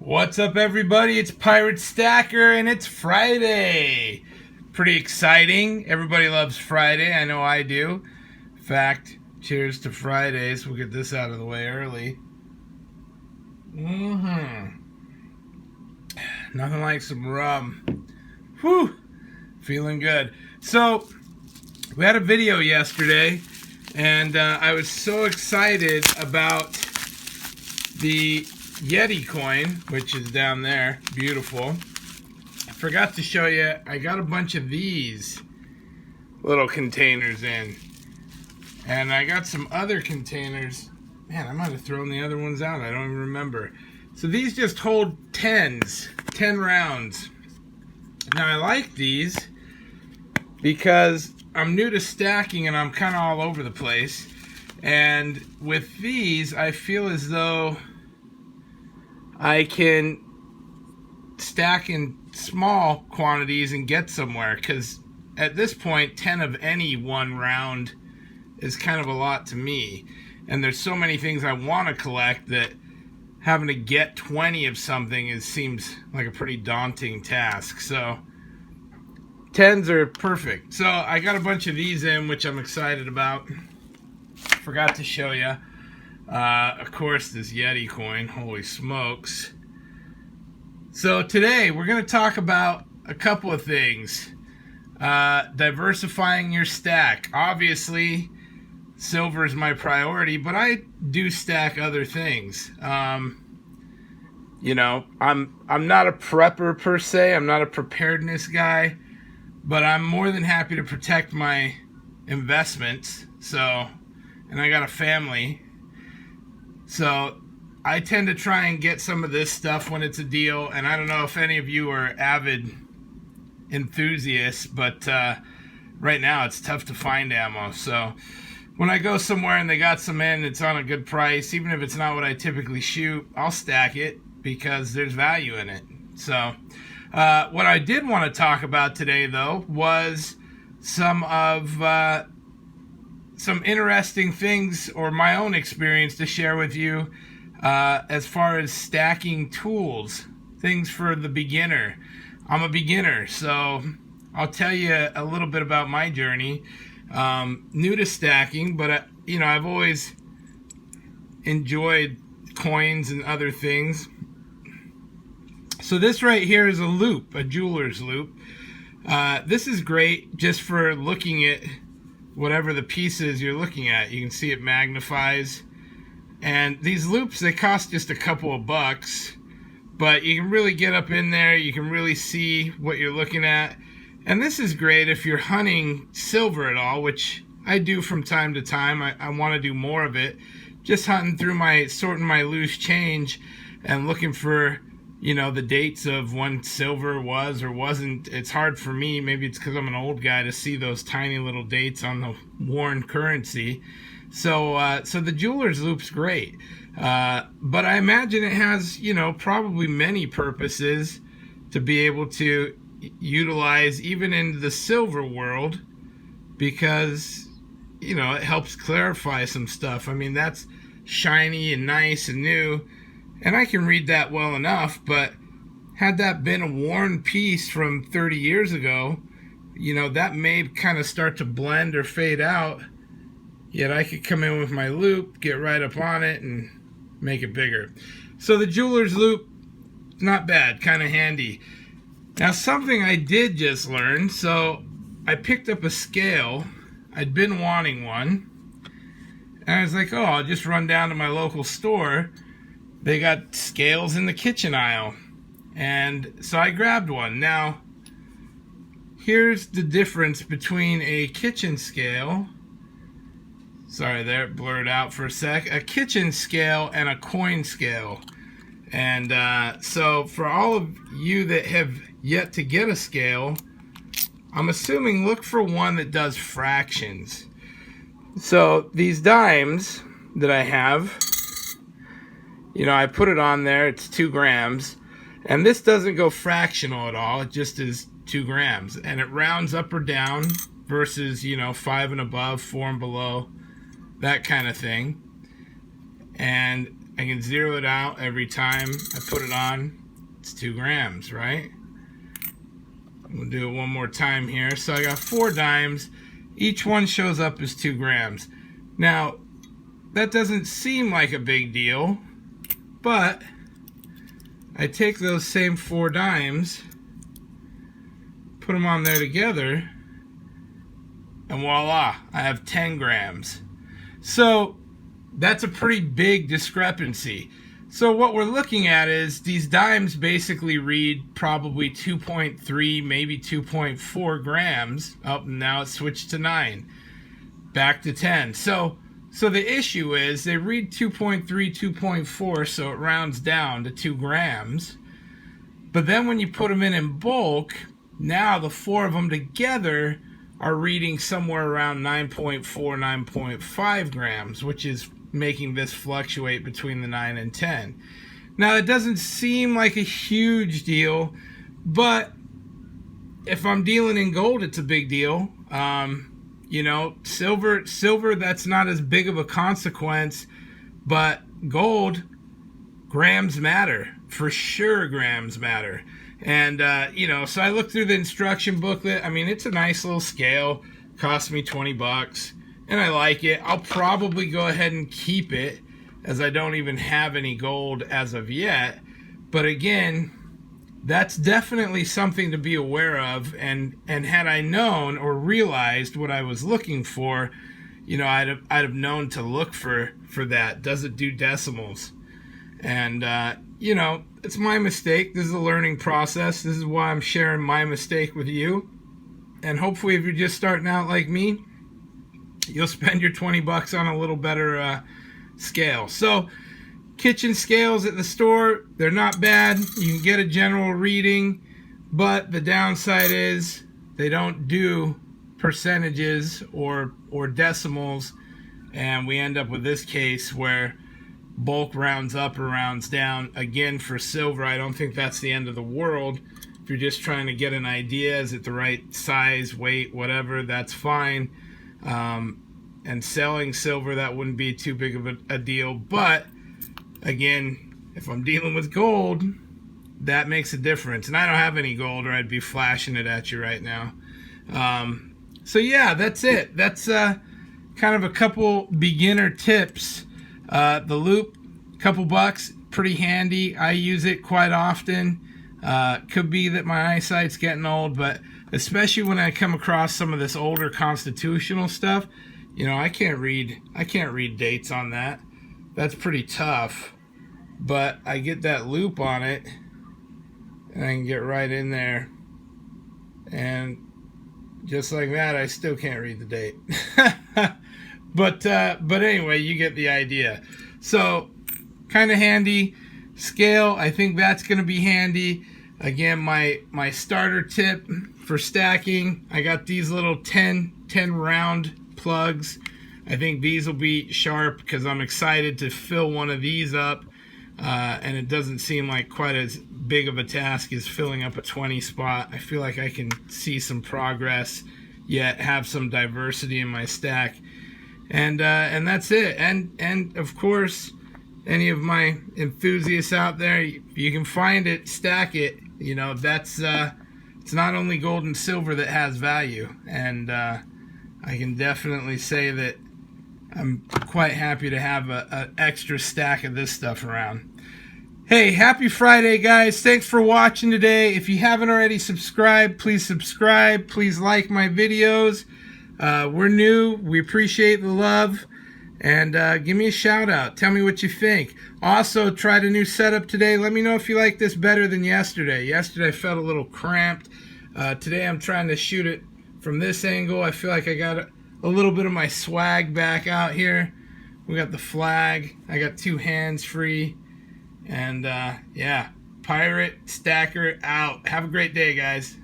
What's up, everybody? It's Pirate Stacker, and it's Friday. Pretty exciting. Everybody loves Friday. I know I do. In fact, cheers to Fridays. We'll get this out of the way early. Nothing like some rum. Whew. Feeling good. So, we had a video yesterday, and I was so excited about the Yeti coin, which is down there. Beautiful. I forgot to show you, I got a bunch of these little containers in. And I got some other containers. Man, I might have thrown the other ones out. I don't even remember. So these just hold 10 rounds. Now I like these because I'm new to stacking and I'm kind of all over the place. And with these, I feel as though I can stack in small quantities and get somewhere, because at this point 10 of any one round is kind of a lot to me, and there's so many things I want to collect that having to get 20 of something seems like a pretty daunting task. So 10s are perfect. So I got a bunch of these in, which I'm excited about. Forgot to show you. Of course, this Yeti coin. Holy smokes. So today, we're going to talk about a couple of things. Diversifying your stack. Obviously, silver is my priority, but I do stack other things. You know, I'm not a prepper per se. I'm not a preparedness guy, but I'm more than happy to protect my investments. So, and I got a family. So I tend to try and get some of this stuff when it's a deal, and I don't know if any of you are avid enthusiasts, but right now it's tough to find ammo. So when I go somewhere and they got some in, it's on a good price, even if it's not what I typically shoot, I'll stack it because there's value in it. So what I did want to talk about today, though, was some interesting things, or my own experience to share with you as far as stacking tools, things for the beginner. I'm a beginner, so I'll tell you a little bit about my journey. New to stacking, but you know, I've always enjoyed coins and other things. So this right here is a loop, a jeweler's loop. This is great just for looking at whatever the piece is you're looking at. You can see it magnifies. And these loops, they cost just a couple of bucks, but you can really get up in there. You can really see what you're looking at. And this is great if you're hunting silver at all, which I do from time to time. I want to do more of it. Just hunting through sorting my loose change and looking for, you know, the dates of when silver was or wasn't. It's hard for me, maybe it's because I'm an old guy, to see those tiny little dates on the worn currency. So the jeweler's loop's great. But I imagine it has, you know, probably many purposes to be able to utilize even in the silver world, because, you know, it helps clarify some stuff. I mean, that's shiny and nice and new, and I can read that well enough, but had that been a worn piece from 30 years ago, you know, that may kind of start to blend or fade out, yet I could come in with my loop, get right up on it, and make it bigger. So the jeweler's loop, not bad, kind of handy. Now, something I did just learn, so I picked up a scale. I'd been wanting one, and I was like, oh, I'll just run down to my local store. They got scales in the kitchen aisle. And so I grabbed one. Now, here's the difference between a kitchen scale. Sorry, there, it blurred out for a sec. A kitchen scale and a coin scale. And so for all of you that have yet to get a scale, I'm assuming look for one that does fractions. So these dimes that I have, you know, I put it on there, it's 2 grams, and this doesn't go fractional at all, it just is 2 grams, and it rounds up or down versus, you know, 5 and above, 4 and below, that kind of thing. And I can zero it out every time I put it on. It's 2 grams, right? We'll do it one more time here. So I got 4 dimes. Each one shows up as 2 grams. Now, that doesn't seem like a big deal, but I take those same 4 dimes, put them on there together, and voila, I have 10 grams. So that's a pretty big discrepancy. So what we're looking at is these dimes basically read probably 2.3, maybe 2.4 grams. Oh, now it's switched to 9. Back to 10. So the issue is they read 2.3, 2.4, so it rounds down to 2 grams. But then when you put them in bulk, now the 4 of them together are reading somewhere around 9.4, 9.5 grams, which is making this fluctuate between the 9 and 10. Now, it doesn't seem like a huge deal, but if I'm dealing in gold, it's a big deal. You know, silver, that's not as big of a consequence, but gold, grams matter. For sure, grams matter. And, you know, so I looked through the instruction booklet. I mean, it's a nice little scale. Cost me $20. And I like it. I'll probably go ahead and keep it, as I don't even have any gold as of yet. But again, that's definitely something to be aware of. And had I known or realized what I was looking for, you know, I'd have known to look for that. Does it do decimals? And, you know, it's my mistake. This is a learning process. This is why I'm sharing my mistake with you. And hopefully, if you're just starting out like me, you'll spend your $20 on a little better scale. So, kitchen scales at the store, they're not bad. You can get a general reading, but the downside is they don't do percentages or decimals, and we end up with this case where bulk rounds up or rounds down. Again, for silver, I don't think that's the end of the world. If you're just trying to get an idea, is it the right size, weight, whatever, that's fine. And selling silver, that wouldn't be too big of a deal. But again, if I'm dealing with gold, that makes a difference. And I don't have any gold, or I'd be flashing it at you right now. So yeah, that's it. That's kind of a couple beginner tips. The loop, couple bucks, pretty handy. I use it quite often. Could be that my eyesight's getting old, but especially when I come across some of this older constitutional stuff, you know, I can't read dates on that. That's pretty tough. But I get that loop on it, and I can get right in there, and just like that, I still can't read the date. But anyway, you get the idea. So, kind of handy. Scale, I think that's going to be handy. Again, my starter tip for stacking, I got these little 10 round plugs. I think these will be sharp because I'm excited to fill one of these up. And it doesn't seem like quite as big of a task as filling up a 20 spot. I feel like I can see some progress, yet have some diversity in my stack. And that's it. And of course, any of my enthusiasts out there, you can find it, stack it. You know, that's it's not only gold and silver that has value. And I can definitely say that I'm quite happy to have an extra stack of this stuff around. Hey, happy Friday, guys. Thanks for watching today. If you haven't already subscribed, please subscribe. Please like my videos. We're new. We appreciate the love. And give me a shout out. Tell me what you think. Also, tried a new setup today. Let me know if you like this better than yesterday. Yesterday I felt a little cramped. Today I'm trying to shoot it from this angle. I feel like I got a little bit of my swag back out here. We got the flag. I got 2 hands free. And yeah, pirate stacker out. Have a great day, guys.